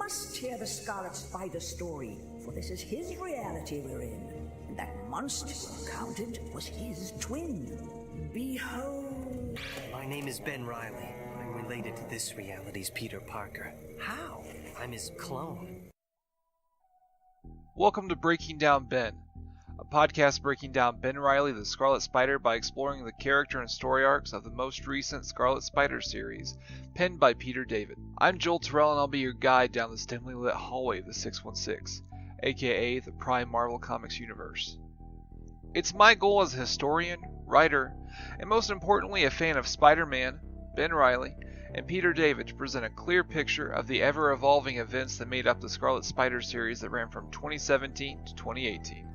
must hear the Scarlet Spider story, for this is his reality we're in. And that monster you encountered was his twin. Behold. My name is Ben Reilly. I'm related to this reality's Peter Parker. How? I'm his clone. Welcome to Breaking Down Ben, a podcast breaking down Ben Reilly the Scarlet Spider by exploring the character and story arcs of the most recent Scarlet Spider series, penned by Peter David. I'm Joel Terrell and I'll be your guide down this dimly lit hallway of the 616, aka the Prime Marvel Comics universe. It's my goal as a historian, writer, and most importantly a fan of Spider-Man, Ben Reilly, and Peter David to present a clear picture of the ever-evolving events that made up the Scarlet Spider series that ran from 2017 to 2018,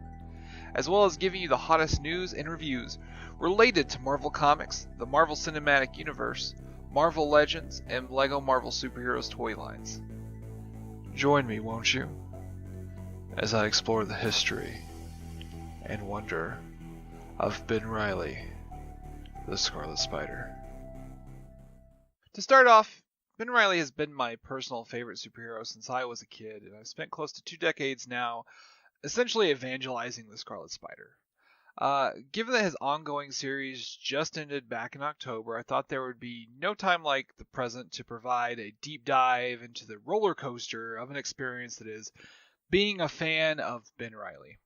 as well as giving you the hottest news and reviews related to Marvel Comics, the Marvel Cinematic Universe, Marvel Legends, and LEGO Marvel Superheroes toy lines. Join me, won't you, as I explore the history and wonder of Ben Reilly, the Scarlet Spider. To start off, Ben Reilly has been my personal favorite superhero since I was a kid, and I've spent close to 2 decades now essentially evangelizing the Scarlet Spider. Given that his ongoing series just ended back in October, I thought there would be no time like the present to provide a deep dive into the roller coaster of an experience that is being a fan of Ben Reilly.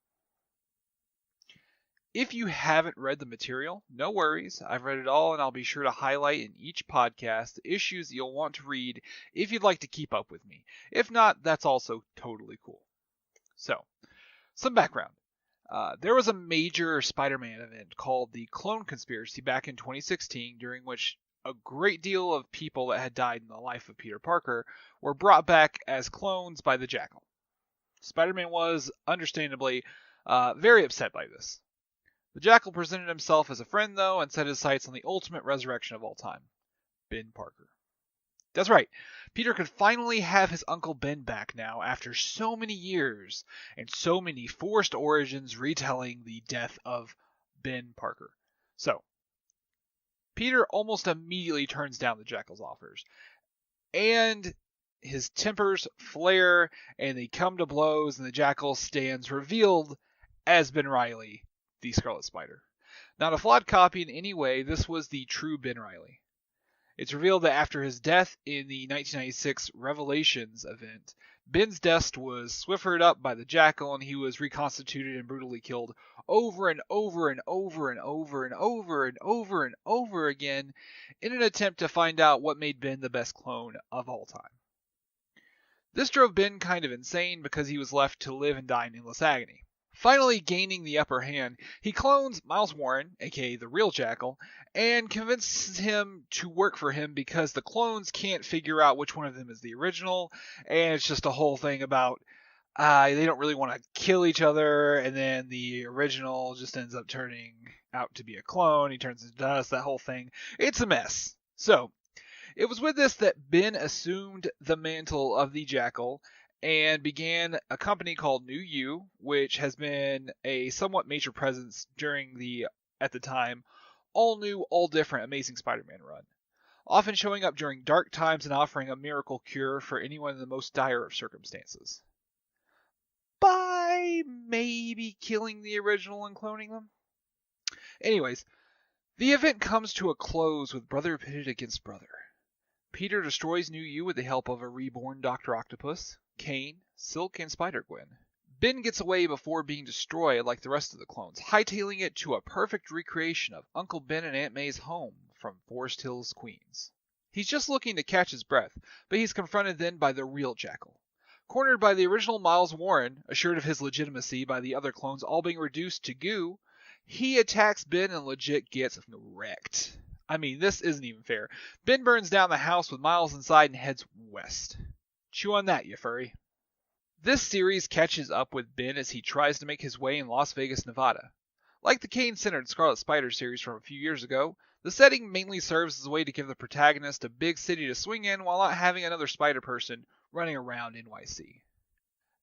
If you haven't read the material, no worries. I've read it all and I'll be sure to highlight in each podcast the issues that you'll want to read if you'd like to keep up with me. If not, that's also totally cool. So, some background. There was a major Spider-Man event called the Clone Conspiracy back in 2016, during which a great deal of people that had died in the life of Peter Parker were brought back as clones by the Jackal. Spider-Man was, understandably, very upset by this. The Jackal presented himself as a friend, though, and set his sights on the ultimate resurrection of all time, Ben Parker. That's right, Peter could finally have his Uncle Ben back now after so many years and so many forced origins retelling the death of Ben Parker. So, Peter almost immediately turns down the Jackal's offers, and his tempers flare and they come to blows, and the Jackal stands revealed as Ben Reilly, the Scarlet Spider. Not a flawed copy in any way, this was the true Ben Reilly. It's revealed that after his death in the 1996 Revelations event, Ben's desk was swiffered up by the Jackal and he was reconstituted and brutally killed over and over and over and over and over and over and over again in an attempt to find out what made Ben the best clone of all time. This drove Ben kind of insane because he was left to live and die in endless agony. Finally gaining the upper hand, he clones Miles Warren, aka the real Jackal, and convinces him to work for him because the clones can't figure out which one of them is the original, and it's just a whole thing about they don't really want to kill each other, and then the original just ends up turning out to be a clone, he turns into dust, that whole thing. It's a mess. So, it was with this that Ben assumed the mantle of the Jackal, and began a company called New You, which has been a somewhat major presence during the, at the time, all new, all different Amazing Spider-Man run, often showing up during dark times and offering a miracle cure for anyone in the most dire of circumstances. By maybe killing the original and cloning them? Anyways, the event comes to a close with brother pitted against brother. Peter destroys New You with the help of a reborn Dr. Octopus, Kane, Silk, and Spider-Gwen. Ben gets away before being destroyed like the rest of the clones, hightailing it to a perfect recreation of Uncle Ben and Aunt May's home from Forest Hills, Queens. He's just looking to catch his breath, but he's confronted then by the real Jackal. Cornered by the original Miles Warren, assured of his legitimacy by the other clones all being reduced to goo, he attacks Ben and legit gets wrecked. I mean, this isn't even fair. Ben burns down the house with Miles inside and heads west. Chew on that, you furry. This series catches up with Ben as he tries to make his way in Las Vegas, Nevada. Like the Kane-centered Scarlet Spider series from a few years ago, the setting mainly serves as a way to give the protagonist a big city to swing in while not having another Spider person running around NYC.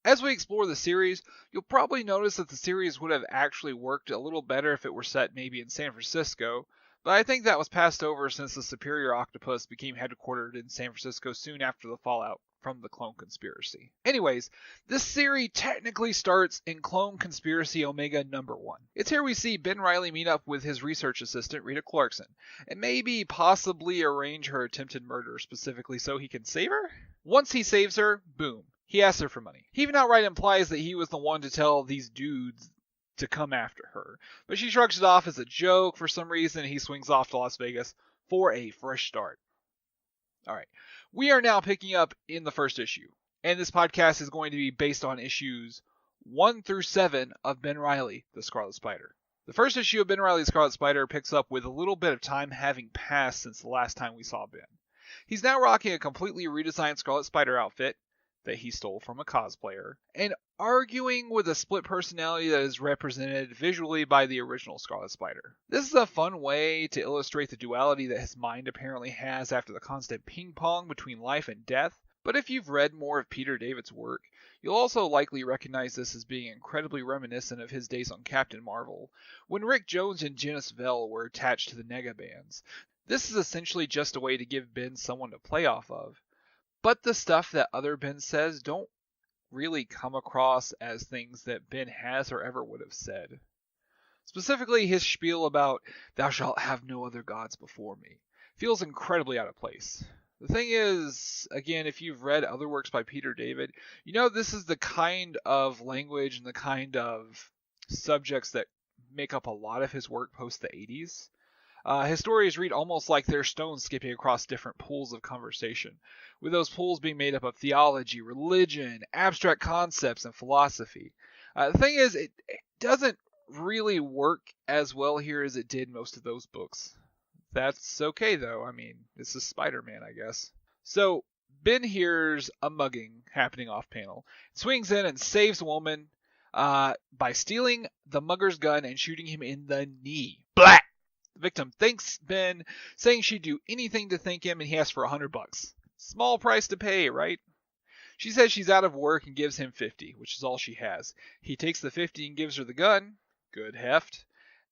As we explore the series, you'll probably notice that the series would have actually worked a little better if it were set maybe in San Francisco, but I think that was passed over since the Superior Octopus became headquartered in San Francisco soon after the fallout from the Clone Conspiracy. Anyways, this series technically starts in Clone Conspiracy Omega number 1. It's here we see Ben Reilly meet up with his research assistant, Rita Clarkson, and maybe possibly arrange her attempted murder specifically so he can save her? Once he saves her, boom, he asks her for money. He even outright implies that he was the one to tell these dudes to come after her, but she shrugs it off as a joke for some reason, and he swings off to Las Vegas for a fresh start. Alright, we are now picking up in the first issue, and this podcast is going to be based on issues 1 through 7 of Ben Reilly, the Scarlet Spider. The first issue of Ben Reilly's Scarlet Spider picks up with a little bit of time having passed since the last time we saw Ben. He's now rocking a completely redesigned Scarlet Spider outfit that he stole from a cosplayer, and arguing with a split personality that is represented visually by the original Scarlet Spider. This is a fun way to illustrate the duality that his mind apparently has after the constant ping-pong between life and death, but if you've read more of Peter David's work, you'll also likely recognize this as being incredibly reminiscent of his days on Captain Marvel, when Rick Jones and Janice Vell were attached to the Negabands. This is essentially just a way to give Ben someone to play off of. But the stuff that other Ben says don't really come across as things that Ben has or ever would have said. Specifically, his spiel about, "Thou shalt have no other gods before me," feels incredibly out of place. The thing is, again, if you've read other works by Peter David, you know this is the kind of language and the kind of subjects that make up a lot of his work post the 80s. His stories read almost like they're stones skipping across different pools of conversation, with those pools being made up of theology, religion, abstract concepts, and philosophy. The thing is, it doesn't really work as well here as it did most of those books. That's okay, though. I mean, this is Spider-Man, I guess. So, Ben hears a mugging happening off-panel, swings in and saves a woman by stealing the mugger's gun and shooting him in the knee. Blah! The victim thanks Ben, saying she'd do anything to thank him, and he asks for $100. Small price to pay, right? She says she's out of work and gives him $50, which is all she has. He takes the $50 and gives her the gun, good heft,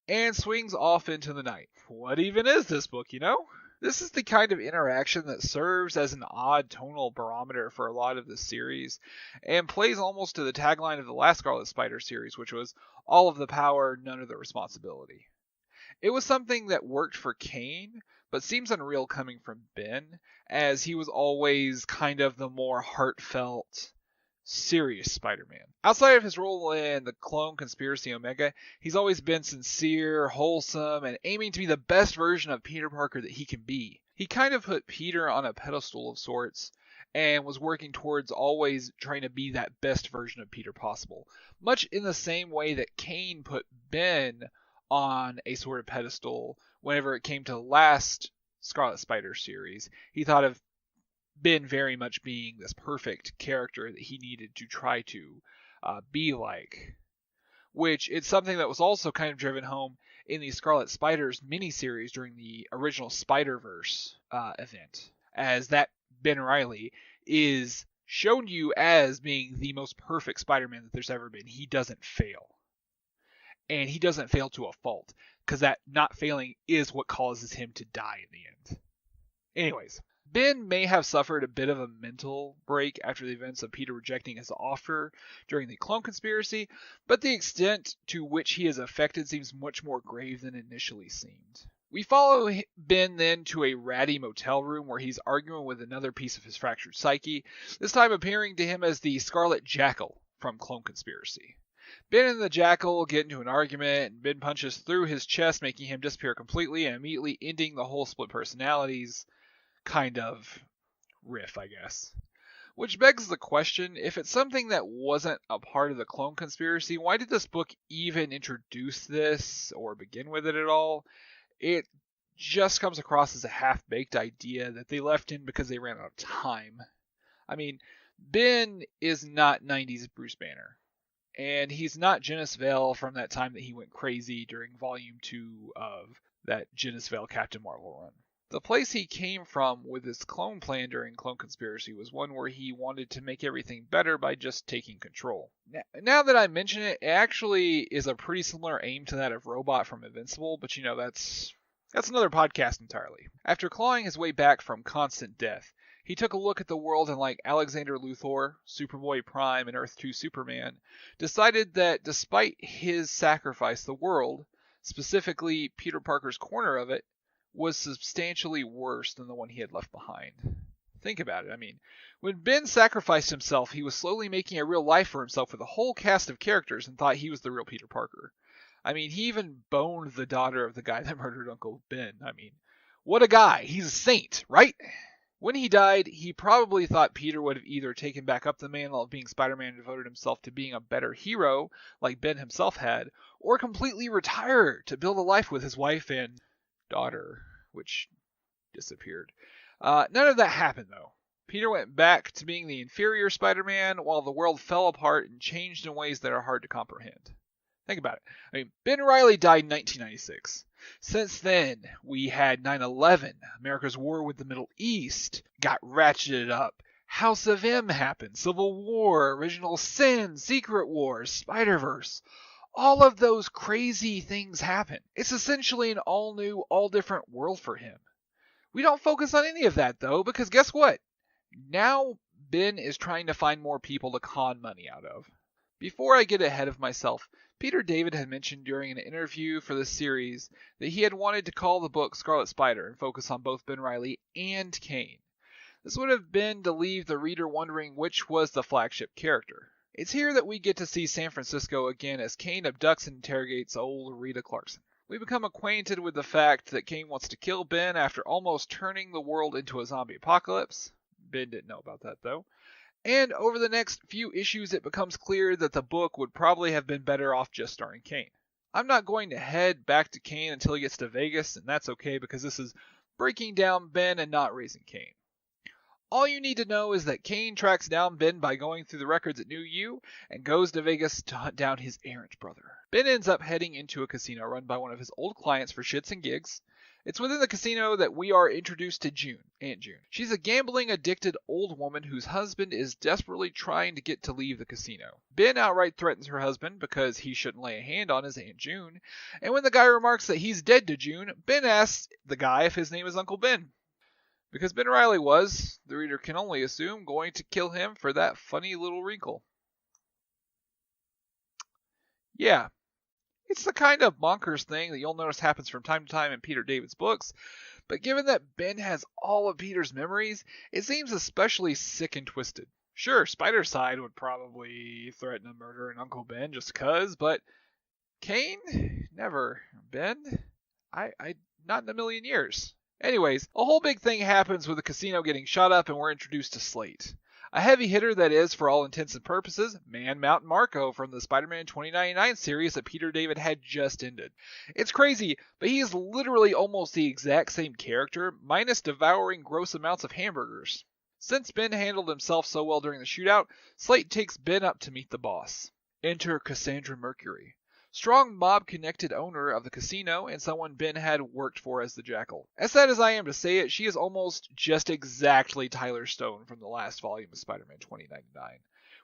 and swings off into the night. What even is this book, you know? This is the kind of interaction that serves as an odd tonal barometer for a lot of this series, and plays almost to the tagline of the last Scarlet Spider series, which was, all of the power, none of the responsibility. It was something that worked for Kane, but seems unreal coming from Ben, as he was always kind of the more heartfelt, serious Spider-Man. Outside of his role in the Clone Conspiracy Omega, he's always been sincere, wholesome, and aiming to be the best version of Peter Parker that he can be. He kind of put Peter on a pedestal of sorts, and was working towards always trying to be that best version of Peter possible. Much in the same way that Kane put Ben on a sort of pedestal whenever it came to the last Scarlet Spider series. He thought of Ben very much being this perfect character that he needed to try to be like. Which it's something that was also kind of driven home in the Scarlet Spiders miniseries during the original Spider-Verse event. As that Ben Reilly is shown to you as being the most perfect Spider-Man that there's ever been. He doesn't fail. And he doesn't fail to a fault, because that not failing is what causes him to die in the end. Anyways, Ben may have suffered a bit of a mental break after the events of Peter rejecting his offer during the Clone Conspiracy, but the extent to which he is affected seems much more grave than initially seemed. We follow Ben then to a ratty motel room where he's arguing with another piece of his fractured psyche, this time appearing to him as the Scarlet Jackal from Clone Conspiracy. Ben and the Jackal get into an argument, and Ben punches through his chest, making him disappear completely and immediately ending the whole split personalities kind of riff, I guess. Which begs the question, if it's something that wasn't a part of the Clone Conspiracy, why did this book even introduce this or begin with it at all? It just comes across as a half-baked idea that they left in because they ran out of time. I mean, Ben is not 90s Bruce Banner. And he's not Janice Vell from that time that he went crazy during Volume 2 of that Janice Vell Captain Marvel run. The place he came from with his clone plan during Clone Conspiracy was one where he wanted to make everything better by just taking control. Now that I mention it, it actually is a pretty similar aim to that of Robot from Invincible, but you know, that's another podcast entirely. After clawing his way back from constant death, He took a look at the world and, like Alexander Luthor, Superboy Prime, and Earth 2 Superman, decided that despite his sacrifice, the world, specifically Peter Parker's corner of it, was substantially worse than the one he had left behind. Think about it. I mean, when Ben sacrificed himself, he was slowly making a real life for himself with a whole cast of characters and thought he was the real Peter Parker. I mean, he even boned the daughter of the guy that murdered Uncle Ben. I mean, what a guy. He's a saint, right? When he died, he probably thought Peter would have either taken back up the mantle of being Spider-Man and devoted himself to being a better hero, like Ben himself had, or completely retire to build a life with his wife and daughter, which disappeared. None of that happened, though. Peter went back to being the inferior Spider-Man while the world fell apart and changed in ways that are hard to comprehend. Think about it. I mean, Ben Reilly died in 1996. Since then, we had 9/11, America's war with the Middle East got ratcheted up. House of M happened, Civil War, Original Sin, Secret Wars, Spider-Verse. All of those crazy things happen. It's essentially an all-new, all-different world for him. We don't focus on any of that, though, because guess what? Now Ben is trying to find more people to con money out of. Before I get ahead of myself, Peter David had mentioned during an interview for this series that he had wanted to call the book Scarlet Spider and focus on both Ben Reilly and Kane. This would have been to leave the reader wondering which was the flagship character. It's here that we get to see San Francisco again as Kane abducts and interrogates old Rita Clarkson. We become acquainted with the fact that Kane wants to kill Ben after almost turning the world into a zombie apocalypse. Ben didn't know about that, though. And over the next few issues, it becomes clear that the book would probably have been better off just starring Kane. I'm not going to head back to Kane until he gets to Vegas, and that's okay because this is breaking down Ben and not raising Kane. All you need to know is that Kane tracks down Ben by going through the records at New U and goes to Vegas to hunt down his errant brother. Ben ends up heading into a casino run by one of his old clients for shits and gigs. It's within the casino that we are introduced to June, Aunt June. She's a gambling-addicted old woman whose husband is desperately trying to get to leave the casino. Ben outright threatens her husband because he shouldn't lay a hand on his Aunt June, and when the guy remarks that he's dead to June, Ben asks the guy if his name is Uncle Ben. Because Ben Reilly was, the reader can only assume, going to kill him for that funny little wrinkle. Yeah. It's the kind of bonkers thing that you'll notice happens from time to time in Peter David's books, but given that Ben has all of Peter's memories, it seems especially sick and twisted. Sure, Spider-Side would probably threaten to murder an Uncle Ben just 'cause, but Kane? Never. Ben? I not in a million years. Anyways, a whole big thing happens with the casino getting shot up and we're introduced to Slate. A heavy hitter that is, for all intents and purposes, Man Mountain Marco from the Spider-Man 2099 series that Peter David had just ended. It's crazy, but he is literally almost the exact same character, minus devouring gross amounts of hamburgers. Since Ben handled himself so well during the shootout, Slate takes Ben up to meet the boss. Enter Cassandra Mercury, strong mob-connected owner of the casino and someone Ben had worked for as the Jackal. As sad as I am to say it, she is almost just exactly Tyler Stone from the last volume of Spider-Man 2099,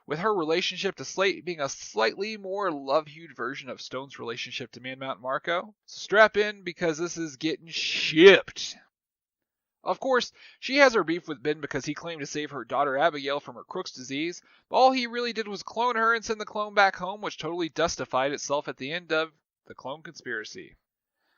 with her relationship to Slate being a slightly more love-hued version of Stone's relationship to Man Mountain Marco. So strap in because this is getting shipped. Of course, she has her beef with Ben because he claimed to save her daughter Abigail from her Crook's disease, but all he really did was clone her and send the clone back home, which totally dustified itself at the end of the clone conspiracy.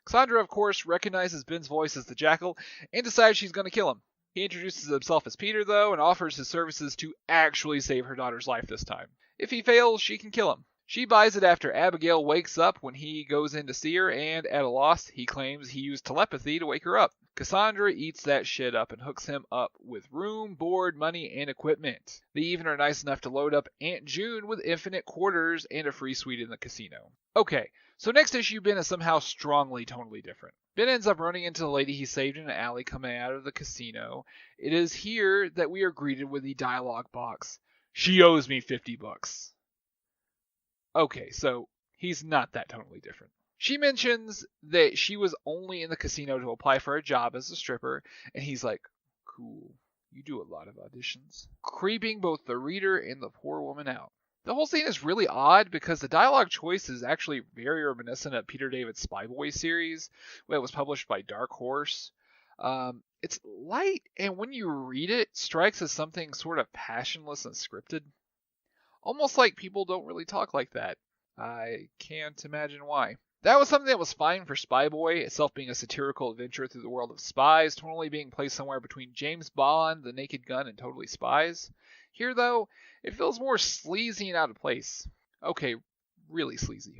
Cassandra, of course, recognizes Ben's voice as the Jackal and decides she's going to kill him. He introduces himself as Peter, though, and offers his services to actually save her daughter's life this time. If he fails, she can kill him. She buys it after Abigail wakes up when he goes in to see her, and at a loss, he claims he used telepathy to wake her up. Cassandra eats that shit up and hooks him up with room, board, money, and equipment. They even are nice enough to load up Aunt June with infinite quarters and a free suite in the casino. Okay, so next issue, Ben is somehow strongly tonally different. Ben ends up running into the lady he saved in an alley coming out of the casino. It is here that we are greeted with the dialogue box. She owes me $50. Okay, so he's not that tonally different. She mentions that she was only in the casino to apply for a job as a stripper, and he's like, cool, you do a lot of auditions. Creeping both the reader and the poor woman out. The whole scene is really odd because the dialogue choice is actually very reminiscent of Peter David's Spy Boy series, when it was published by Dark Horse. It's light, and when you read it, strikes as something sort of passionless and scripted. Almost like people don't really talk like that. I can't imagine why. That was something that was fine for Spy Boy, itself being a satirical adventure through the world of spies, totally being placed somewhere between James Bond, The Naked Gun, and Totally Spies. Here, though, it feels more sleazy and out of place. Okay, really sleazy.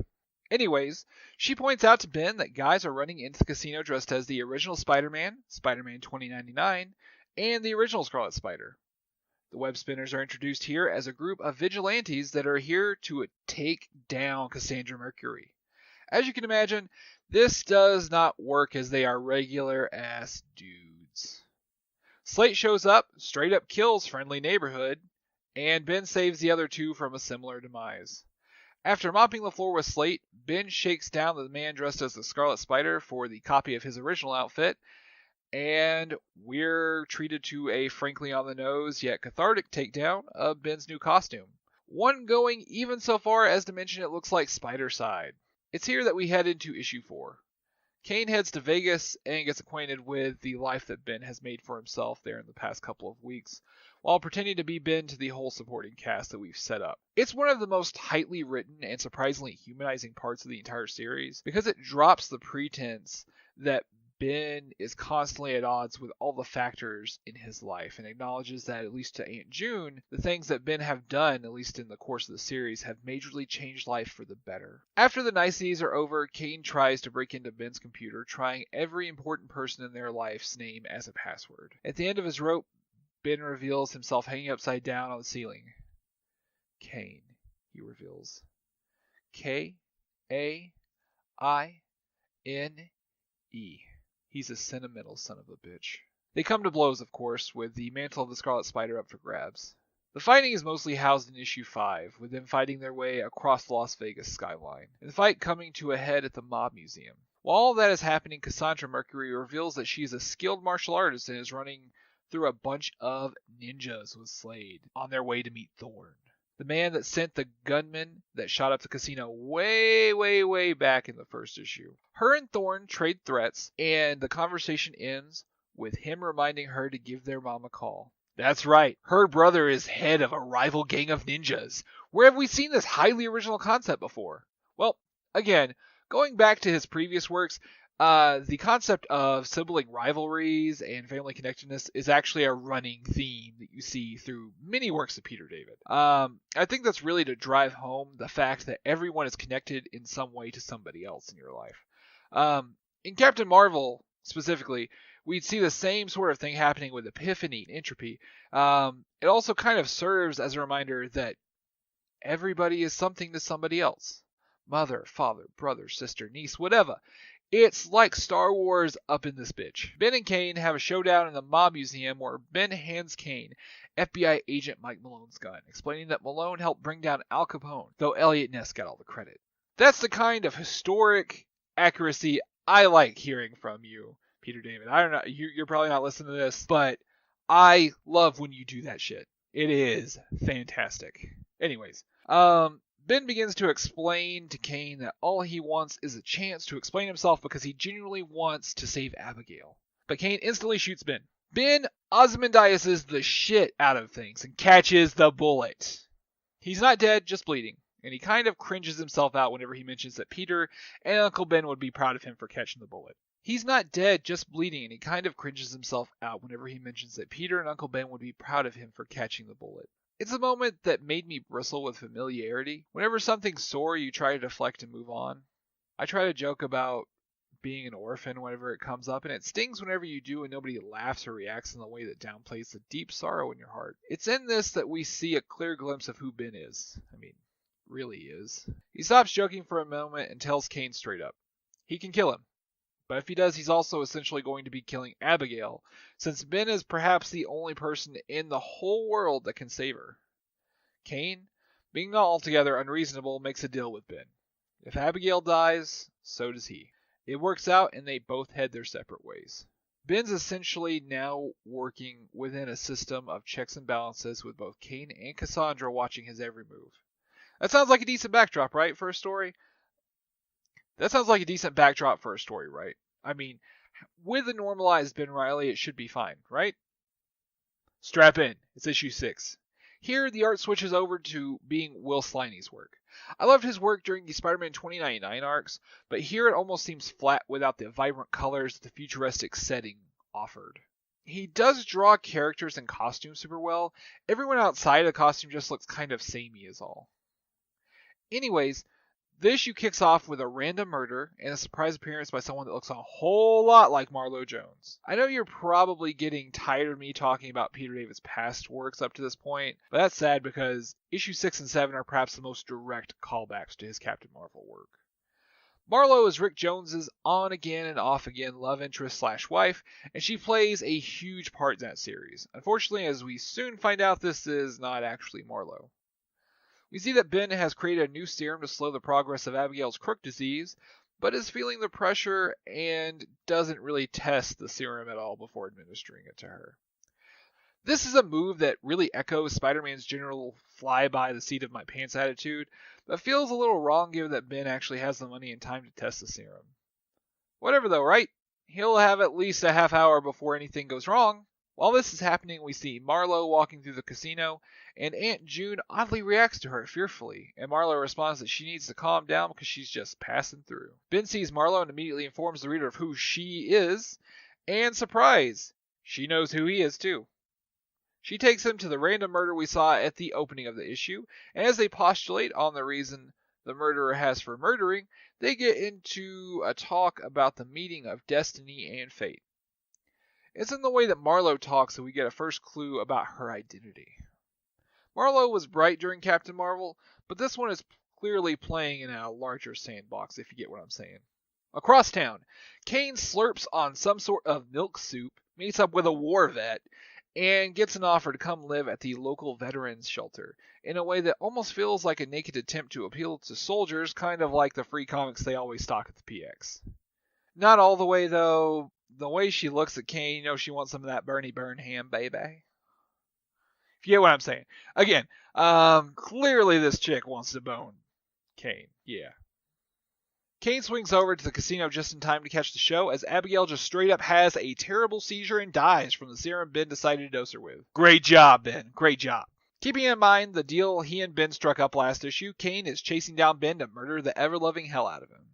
Anyways, she points out to Ben that guys are running into the casino dressed as the original Spider-Man, Spider-Man 2099, and the original Scarlet Spider. The web spinners are introduced here as a group of vigilantes that are here to take down Cassandra Mercury. As you can imagine, this does not work as they are regular ass dudes. Slate shows up, straight up kills Friendly Neighborhood, and Ben saves the other two from a similar demise. After mopping the floor with Slate, Ben shakes down the man dressed as the Scarlet Spider for the copy of his original outfit, and we're treated to a frankly on the nose yet cathartic takedown of Ben's new costume. One going even so far as to mention it looks like Spider-Side. It's here that we head into issue 4. Kane heads to Vegas and gets acquainted with the life that Ben has made for himself there in the past couple of weeks, while pretending to be Ben to the whole supporting cast that we've set up. It's one of the most tightly written and surprisingly humanizing parts of the entire series, because it drops the pretense that Ben is constantly at odds with all the factors in his life and acknowledges that, at least to Aunt June, the things that Ben have done, at least in the course of the series, have majorly changed life for the better. After the niceties are over, Kane tries to break into Ben's computer, trying every important person in their life's name as a password. At the end of his rope, Ben reveals himself hanging upside down on the ceiling. Kane, he reveals. K-A-I-N-E. He's a sentimental son of a bitch. They come to blows, of course, with the mantle of the Scarlet Spider up for grabs. The fighting is mostly housed in issue 5, with them fighting their way across the Las Vegas skyline, and the fight coming to a head at the Mob Museum. While all that is happening, Cassandra Mercury reveals that she is a skilled martial artist and is running through a bunch of ninjas with Slade on their way to meet Thorn, the man that sent the gunman that shot up the casino way back in the first issue. Her and Thorn trade threats, and the conversation ends with him reminding her to give their mom a call. That's right, her brother is head of a rival gang of ninjas. Where have we seen this highly original concept before? Well, again, going back to his previous works, the concept of sibling rivalries and family connectedness is actually a running theme that you see through many works of Peter David. I think that's really to drive home the fact that everyone is connected in some way to somebody else in your life. In Captain Marvel, specifically, we'd see the same sort of thing happening with Epiphany and Entropy. It also kind of serves as a reminder that everybody is something to somebody else. Mother, father, brother, sister, niece, whatever. It's like Star Wars up in this bitch. Ben and Kane have a showdown in the Mob Museum where Ben hands Kane FBI agent Mike Malone's gun, explaining that Malone helped bring down Al Capone, though Elliot Ness got all the credit. That's the kind of historic accuracy I like hearing from you, Peter David. I don't know, you're probably not listening to this, but I love when you do that shit. It is fantastic. Anyways, Ben begins to explain to Kane that all he wants is a chance to explain himself because he genuinely wants to save Abigail. But Kane instantly shoots Ben. Ben Ozymandiases the shit out of things and catches the bullet. He's not dead, just bleeding, and he kind of cringes himself out whenever he mentions that Peter and Uncle Ben would be proud of him for catching the bullet. He's not dead, just bleeding, and he kind of cringes himself out whenever he mentions that Peter and Uncle Ben would be proud of him for catching the bullet. It's a moment that made me bristle with familiarity. Whenever something's sore, you try to deflect and move on. I try to joke about being an orphan whenever it comes up, and it stings whenever you do and nobody laughs or reacts in a way that downplays the deep sorrow in your heart. It's in this that we see a clear glimpse of who Ben is. I mean, really is. He stops joking for a moment and tells Kane straight up. He can kill him. But if he does, he's also essentially going to be killing Abigail, since Ben is perhaps the only person in the whole world that can save her. Kane, being not altogether unreasonable, makes a deal with Ben. If Abigail dies, so does he. It works out and they both head their separate ways. Ben's essentially now working within a system of checks and balances with both Kane and Cassandra watching his every move. That sounds like a decent backdrop, right, for a story? Right? I mean, With a normalized Ben Reilly, it should be fine, right? Strap in, it's issue 6. Here, the art switches over to being Will Sliney's work. I loved his work during the Spider-Man 2099 arcs, but here it almost seems flat without the vibrant colors that the futuristic setting offered. He does draw characters and costumes super well. Everyone outside of the costume just looks kind of samey is all. Anyways, the issue kicks off with a random murder and a surprise appearance by someone that looks a whole lot like Marlo Jones. I know you're probably getting tired of me talking about Peter David's past works up to this point, but that's sad because issue 6 and 7 are perhaps the most direct callbacks to his Captain Marvel work. Marlo is Rick Jones's on-again and off-again love interest/wife, and she plays a huge part in that series. Unfortunately, as we soon find out, this is not actually Marlo. We see that Ben has created a new serum to slow the progress of Abigail's crook disease, but is feeling the pressure and doesn't really test the serum at all before administering it to her. This is a move that really echoes Spider-Man's general fly-by-the-seat-of-my-pants attitude, but feels a little wrong given that Ben actually has the money and time to test the serum. Whatever though, right? He'll have at least a half hour before anything goes wrong. While this is happening, we see Marlo walking through the casino, and Aunt June oddly reacts to her fearfully, and Marlo responds that she needs to calm down because she's just passing through. Ben sees Marlo and immediately informs the reader of who she is, and surprise, she knows who he is too. She takes him to the random murder we saw at the opening of the issue, and as they postulate on the reason the murderer has for murdering, they get into a talk about the meeting of destiny and fate. It's in the way that Marlo talks that we get a first clue about her identity. Marlo was bright during Captain Marvel, but this one is clearly playing in a larger sandbox, if you get what I'm saying. Across town, Kane slurps on some sort of milk soup, meets up with a war vet, and gets an offer to come live at the local veterans shelter in a way that almost feels like a naked attempt to appeal to soldiers, kind of like the free comics they always stock at the PX. Not all the way, though. The way she looks at Kane, you know she wants some of that Bernie Burnham, baby. If you get what I'm saying. Again, clearly this chick wants to bone Kane. Yeah. Kane swings over to the casino just in time to catch the show as Abigail just straight up has a terrible seizure and dies from the serum Ben decided to dose her with. Great job, Ben. Great job. Keeping in mind the deal he and Ben struck up last issue, Kane is chasing down Ben to murder the ever-loving hell out of him.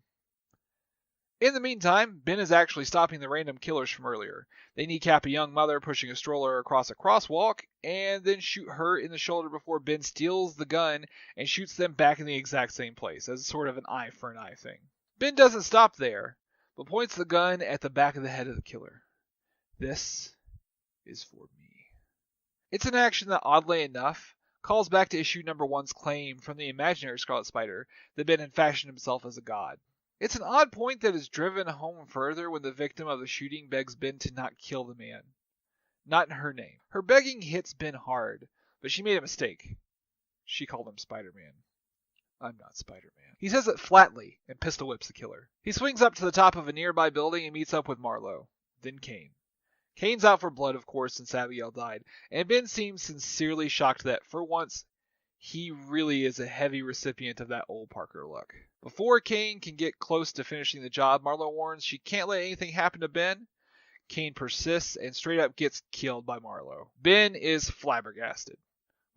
In the meantime, Ben is actually stopping the random killers from earlier. They kneecap a young mother pushing a stroller across a crosswalk, and then shoot her in the shoulder before Ben steals the gun and shoots them back in the exact same place, as sort of an eye for an eye thing. Ben doesn't stop there, but points the gun at the back of the head of the killer. This is for me. It's an action that, oddly enough, calls back to issue number 1's claim from the imaginary Scarlet Spider that Ben had fashioned himself as a god. It's an odd point that is driven home further when the victim of the shooting begs Ben to not kill the man. Not in her name. Her begging hits Ben hard, but she made a mistake. She called him Spider-Man. I'm not Spider-Man. He says it flatly and pistol whips the killer. He swings up to the top of a nearby building and meets up with Marlo, then Kane. Kane's out for blood, of course, since Abigail died, and Ben seems sincerely shocked that, for once, he really is a heavy recipient of that old Parker look. Before Kane can get close to finishing the job, Marlo warns she can't let anything happen to Ben. Kane persists and straight up gets killed by Marlo. Ben is flabbergasted.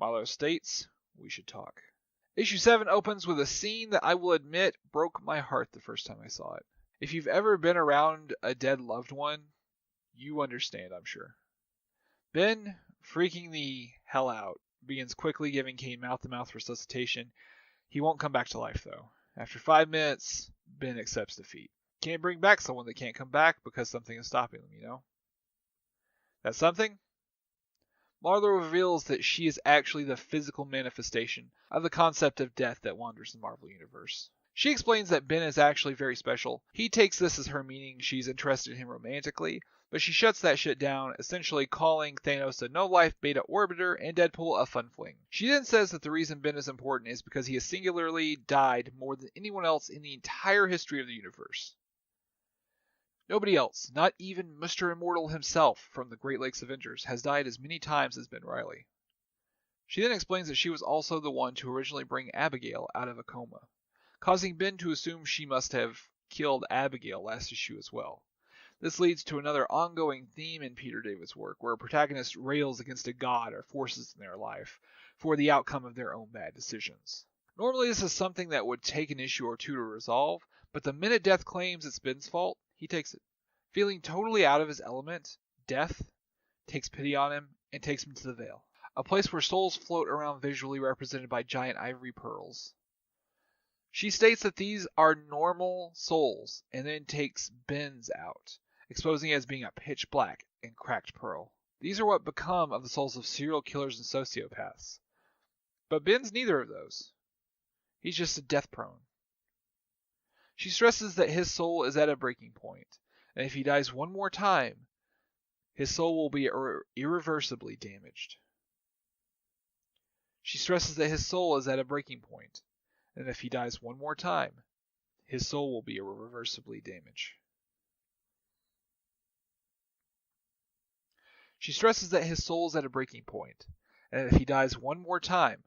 Marlo states, "We should talk." Issue 7 opens with a scene that I will admit broke my heart the first time I saw it. If you've ever been around a dead loved one, you understand, I'm sure. Ben, freaking the hell out, begins quickly giving Kane mouth-to-mouth resuscitation. He won't come back to life, though. After 5 minutes, Ben accepts defeat. Can't bring back someone that can't come back because something is stopping them, you know? That something? Marlo reveals that she is actually the physical manifestation of the concept of death that wanders the Marvel Universe. She explains that Ben is actually very special. He takes this as her meaning she's interested in him romantically, but she shuts that shit down, essentially calling Thanos a no-life beta orbiter and Deadpool a fun fling. She then says that the reason Ben is important is because he has singularly died more than anyone else in the entire history of the universe. Nobody else, not even Mr. Immortal himself from the Great Lakes Avengers, has died as many times as Ben Reilly. She then explains that she was also the one to originally bring Abigail out of a coma, causing Ben to assume she must have killed Abigail last issue as well. This leads to another ongoing theme in Peter David's work, where a protagonist rails against a god or forces in their life for the outcome of their own bad decisions. Normally this is something that would take an issue or two to resolve, but the minute Death claims it's Ben's fault, he takes it. Feeling totally out of his element, Death takes pity on him and takes him to the Vale, a place where souls float around visually represented by giant ivory pearls. She states that these are normal souls and then takes Ben's out, exposing it as being a pitch black and cracked pearl. These are what become of the souls of serial killers and sociopaths. But Ben's neither of those. He's just a death prone. She stresses that his soul is at a breaking point, and if he dies one more time, his soul will be irreversibly damaged. She stresses that his soul is at a breaking point, and if he dies one more time, his soul will be irreversibly damaged. She stresses that his soul is at a breaking point, and if he dies one more time,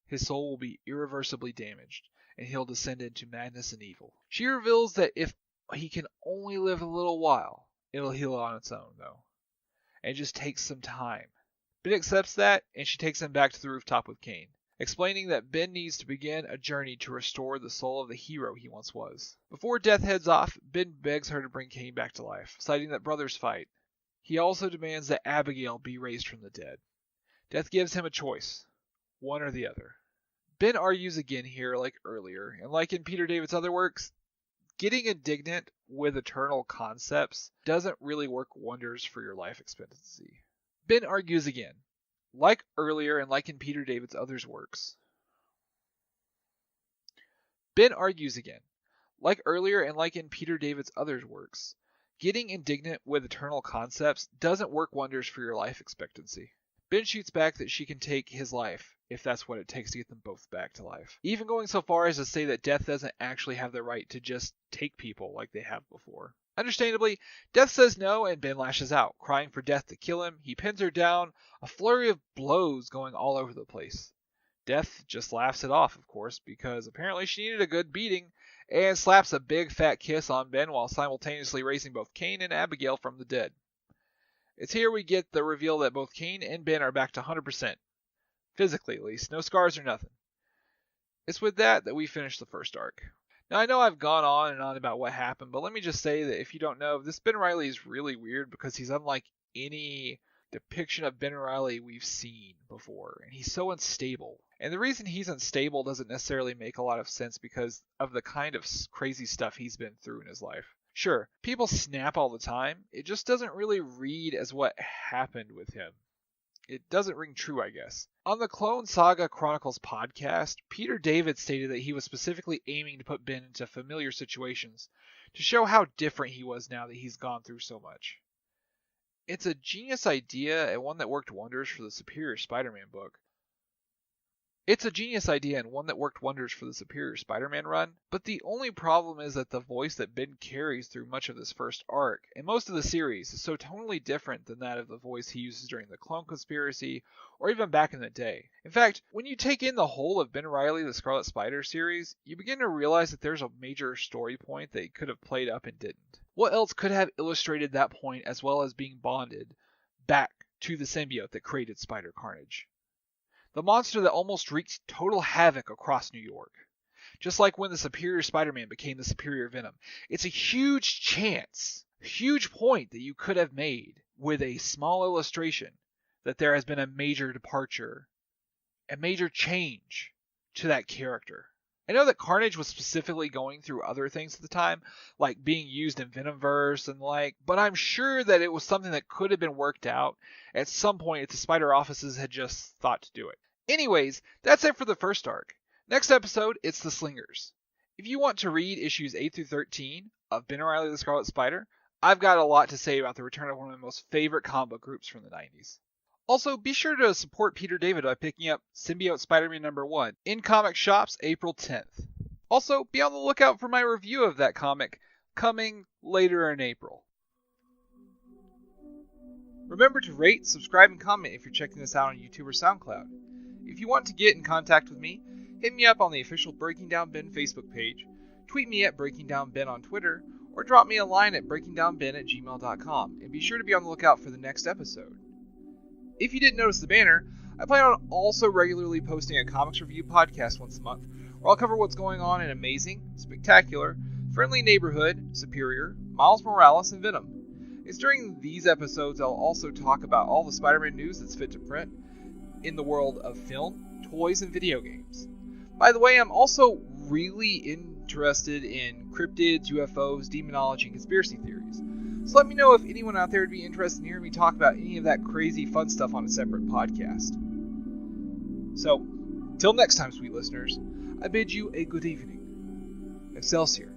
his soul will be irreversibly damaged, and he'll descend into madness and evil. She reveals that if he can only live a little while, it'll heal on its own, though. And it just takes some time. Ben accepts that, and she takes him back to the rooftop with Cain, explaining that Ben needs to begin a journey to restore the soul of the hero he once was. Before Death heads off, Ben begs her to bring Cain back to life, citing that brothers fight. He also demands that Abigail be raised from the dead. Death gives him a choice, one or the other. Ben argues again here like earlier, and like in Peter David's other works, getting indignant with eternal concepts doesn't really work wonders for your life expectancy. Ben argues again, like earlier and like in Peter David's other works. Ben argues again, like earlier and like in Peter David's other works, getting indignant with eternal concepts doesn't work wonders for your life expectancy. Ben shoots back that she can take his life, if that's what it takes to get them both back to life. Even going so far as to say that Death doesn't actually have the right to just take people like they have before. Understandably, Death says no and Ben lashes out, crying for Death to kill him. He pins her down, a flurry of blows going all over the place. Death just laughs it off, of course, because apparently she needed a good beating, and slaps a big fat kiss on Ben while simultaneously raising both Cain and Abigail from the dead. It's here we get the reveal that both Cain and Ben are back to 100%. Physically, at least. No scars or nothing. It's with that we finish the first arc. Now, I know I've gone on and on about what happened, but let me just say that if you don't know, this Ben Reilly is really weird because he's unlike any depiction of Ben Reilly we've seen before, and he's so unstable. And the reason he's unstable doesn't necessarily make a lot of sense because of the kind of crazy stuff he's been through in his life. Sure, people snap all the time. It just doesn't really read as what happened with him. It doesn't ring true, I guess. On the Clone Saga Chronicles podcast, Peter David stated that he was specifically aiming to put Ben into familiar situations to show how different he was now that he's gone through so much. It's a genius idea and one that worked wonders for the Superior Spider-Man book. It's a genius idea and one that worked wonders for the Superior Spider-Man run, but the only problem is that the voice that Ben carries through much of this first arc, and most of the series, is so tonally different than that of the voice he uses during the Clone Conspiracy, or even back in the day. In fact, when you take in the whole of Ben Reilly the Scarlet Spider series, you begin to realize that there's a major story point that he could have played up and didn't. What else could have illustrated that point as well as being bonded back to the symbiote that created Spider Carnage? The monster that almost wreaked total havoc across New York. Just like when the Superior Spider-Man became the Superior Venom. It's a huge chance, huge point that you could have made with a small illustration that there has been a major departure, a major change to that character. I know that Carnage was specifically going through other things at the time, like being used in Venomverse and but I'm sure that it was something that could have been worked out at some point if the Spider offices had just thought to do it. Anyways, that's it for the first arc. Next episode, it's the Slingers. If you want to read issues 8 through 13 of Ben Reilly the Scarlet Spider, I've got a lot to say about the return of one of my most favorite comic book groups from the 90s. Also, be sure to support Peter David by picking up Symbiote Spider-Man #1 in comic shops April 10th. Also, be on the lookout for my review of that comic coming later in April. Remember to rate, subscribe, and comment if you're checking this out on YouTube or SoundCloud. If you want to get in contact with me, hit me up on the official Breaking Down Ben Facebook page, tweet me at Breaking Down Ben on Twitter, or drop me a line at breakingdownben@gmail.com, and be sure to be on the lookout for the next episode. If you didn't notice the banner, I plan on also regularly posting a comics review podcast once a month, where I'll cover what's going on in Amazing, Spectacular, Friendly Neighborhood, Superior, Miles Morales, and Venom. It's during these episodes I'll also talk about all the Spider-Man news that's fit to print in the world of film, toys, and video games. By the way, I'm also really interested in cryptids, UFOs, demonology, and conspiracy theories. So let me know if anyone out there would be interested in hearing me talk about any of that crazy fun stuff on a separate podcast. So, till next time, sweet listeners, I bid you a good evening. Excelsior.